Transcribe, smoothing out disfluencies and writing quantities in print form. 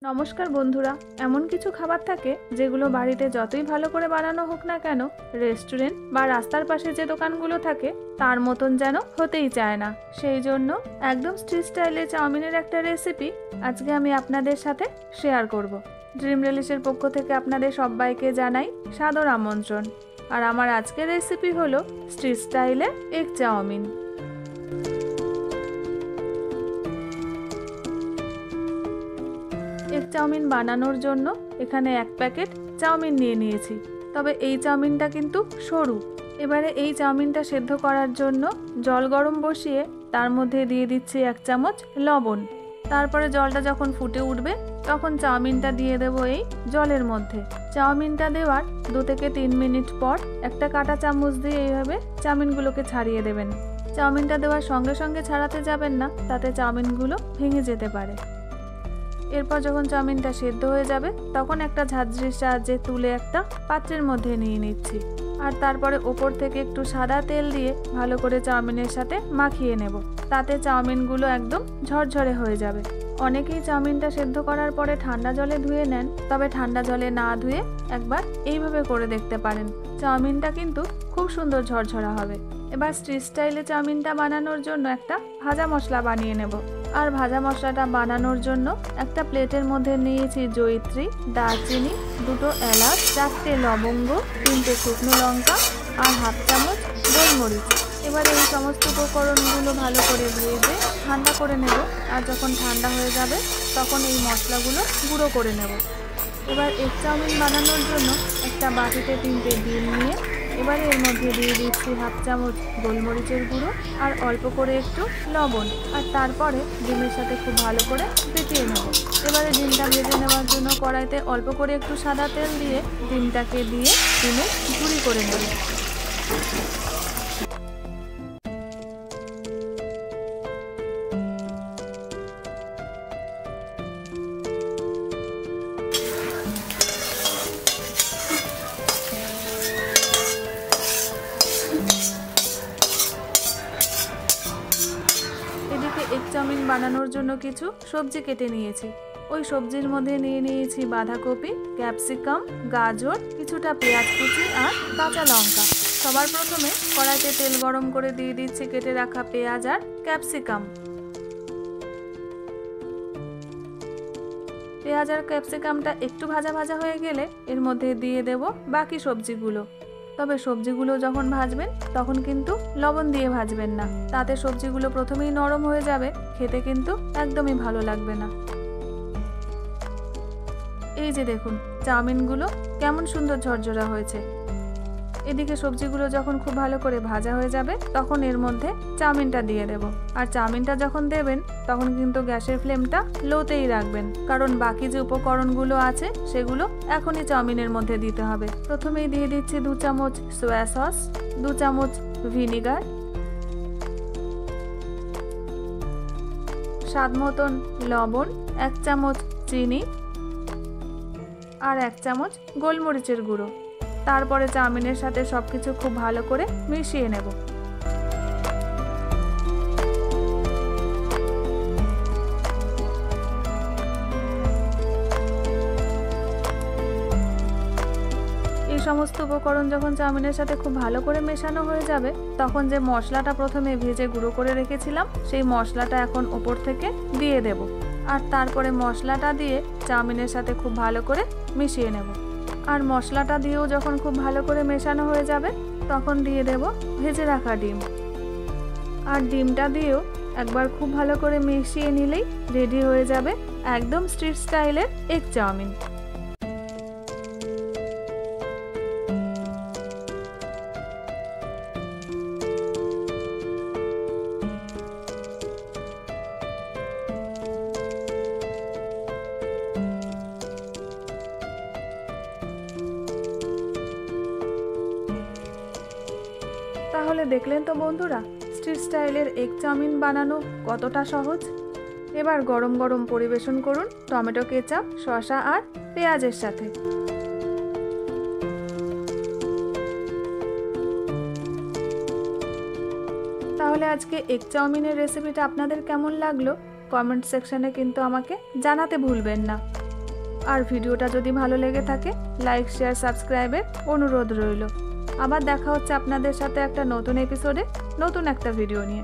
নমস্কার বন্ধুরা। এমন কিছু খাবার থাকে যেগুলো বাড়িতে যতই ভালো করে বানানো হোক না কেন, রেস্টুরেন্ট বা রাস্তার পাশে যে দোকানগুলো থাকে তার মতন যেন হতেই চায় না। সেই জন্য একদম স্ট্রিট স্টাইলে চাউমিনের একটা রেসিপি আজকে আমি আপনাদের সাথে শেয়ার করব। ড্রিম রিলিশের পক্ষ থেকে আপনাদের সবাইকে জানাই সাদর আমন্ত্রণ। আর আমার আজকের রেসিপি হলো স্ট্রিট স্টাইলে এগ চাউমিন। এগ চাউমিন বানানোর জন্য এখানে 1 প্যাকেট চাউমিন নিয়ে নিয়েছি, তবে এই চাউমিনটা কিন্তু সরু। এবারে এই চাউমিনটা সেদ্ধ করার জন্য জল গরম বসিয়ে তার মধ্যে দিয়ে দিচ্ছি 1 চামচ লবণ। তারপরে জলটা যখন ফুটে উঠবে তখন চাউমিনটা দিয়ে দেবো এই জলের মধ্যে। চাউমিনটা দেওয়ার 2 থেকে 3 মিনিট পর একটা কাঁটা চামচ দিয়ে এইভাবে চাউমিনগুলোকে ছাড়িয়ে দেবেন। চাউমিনটা দেওয়ার সঙ্গে সঙ্গে ছাড়াতে যাবেন না, তাতে চাউমিনগুলো ভেঙে যেতে পারে। এরপর যখন চাউমিনটা সেদ্ধ হয়ে যাবে তখন একটা ঝাঁঝরির সাহায্যে তুলে একটা পাত্রের মধ্যে নিয়ে নিচ্ছি। আর তারপরে ওপর থেকে একটু সাদা তেল দিয়ে ভালো করে চাউমিনের সাথে মাখিয়ে নেব, তাতে চাউমিনগুলো একদম ঝরঝরে হয়ে যাবে। অনেকেই চাউমিনটা সেদ্ধ করার পরে ঠান্ডা জলে ধুয়ে নেন, তবে ঠান্ডা জলে না ধুয়ে একবার এইভাবে করে দেখতে পারেন। চাউমিনটা কিন্তু খুব সুন্দর ঝরঝরা হবে। এবার স্ট্রিট স্টাইলে চাউমিনটা বানানোর জন্য একটা ভাজা মশলা বানিয়ে নেব। আর ভাজা মশলাটা বানানোর জন্য একটা প্লেটের মধ্যে নিয়েছি জয়িত্রী, দারচিনি, 2টো এলাচ, 4টে লবঙ্গ, 3টে শুকনো লঙ্কা আর 1/2 চামচ গোলমরিচ। এবারে এই সমস্ত উপকরণগুলো ভালো করে ভেজে ঠান্ডা করে নেব। আর যখন ঠান্ডা হয়ে যাবে তখন এই মশলাগুলো গুঁড়ো করে নেব। এবার এগ চাউমিন বানানোর জন্য একটা বাটিতে 3টে ডিম নিয়ে এবারে এর মধ্যে দিয়ে দিচ্ছি 1/2 চামচ গোলমরিচের গুঁড়ো আর অল্প করে একটু লবণ। আর তারপরে ডিমের সাথে খুব ভালো করে ফেটিয়ে নেব। এবারে ডিমটা ভেজে নেওয়ার জন্য কড়াইতে অল্প করে একটু সাদা তেল দিয়ে ডিমটাকে দিয়ে ডিমের ঝুরি করে নেব। এদিকে এগ চাউমিন বানানোর জন্য কিছু সবজি কেটে নিয়েছি। ওই সবজির মধ্যে নিয়ে নিয়েছি বাঁধাকপি, ক্যাপসিকাম, গাজর, কিছুটা পেঁয়াজ কুচি আর কাঁচা লঙ্কা। সবার প্রথমে কড়াইতে তেল গরম করে দিয়ে দিচ্ছি কেটে রাখা পেঁয়াজ আর ক্যাপসিকাম। পেঁয়াজ আর ক্যাপসিকামটা একটু ভাজা ভাজা হয়ে গেলে এর মধ্যে দিয়ে দেব বাকি সবজিগুলো। তবে সবজিগুলো যখন ভাজবেন তখন কিন্তু লবণ দিয়ে ভাজবেন না, তাতে সবজিগুলো প্রথমেই নরম হয়ে যাবে, খেতে কিন্তু একদমই ভালো লাগবে না। এই যে দেখুন চাউমিনগুলো কেমন সুন্দর ঝরঝরা হয়েছে। এদিকে সবজিগুলো যখন খুব ভালো করে ভাজা হয়ে যাবে তখন এর মধ্যে চাউমিনটা দিয়ে দেব। আর চাউমিনটা যখন দেবেন তখন কিন্তু গ্যাসের ফ্লেমটা লোতেই রাখবেন, কারণ বাকি যে উপকরণগুলো আছে সেগুলো এখনই চাউমিনের মধ্যে দিতে হবে। প্রথমেই দিয়ে দিচ্ছি 2 চামচ সয়া সস, 2 চামচ ভিনিগার, স্বাদ মতন লবণ, 1 চামচ চিনি আর 1 চামচ গোলমরিচের গুঁড়ো। তারপরে চাউমিনের সাথে সবকিছু খুব ভালো করে মিশিয়ে নেব। এই সমস্ত উপকরণ যখন চাউমিনের সাথে খুব ভালো করে মেশানো হয়ে যাবে তখন যে মশলাটা প্রথমে ভেজে গুঁড়ো করে রেখেছিলাম সেই মশলাটা এখন ওপর থেকে দিয়ে দেব। আর তারপরে মশলাটা দিয়ে চাউমিনের সাথে খুব ভালো করে মিশিয়ে নেব। আর মশলাটা দিয়েও যখন খুব ভালো করে মেশানো হয়ে যাবে তখন দিয়ে দেব ভেজে রাখা ডিম। আর ডিমটা দিয়েও একবার খুব ভালো করে মিশিয়ে নিলেই রেডি হয়ে যাবে একদম স্ট্রিট স্টাইলের এগ চাউমিন। তাহলে দেখলেন তো বন্ধুরা, স্ট্রিট স্টাইলের এগ চাউমিন বানানো কতটা সহজ। এবার গরম গরম পরিবেশন করুন টমেটো কেচাপ, শসা আর পেঁয়াজের সাথে। তাহলে আজকে এগ চাউমিনের রেসিপিটা আপনাদের কেমন লাগলো কমেন্ট সেকশনে কিন্তু আমাকে জানাতে ভুলবেন না। আর ভিডিওটা যদি ভালো লেগে থাকে লাইক শেয়ার সাবস্ক্রাইবের অনুরোধ রইল। আবার দেখা হচ্ছে আপনাদের সাথে একটা নতুন এপিসোডে নতুন একটা ভিডিও নিয়ে।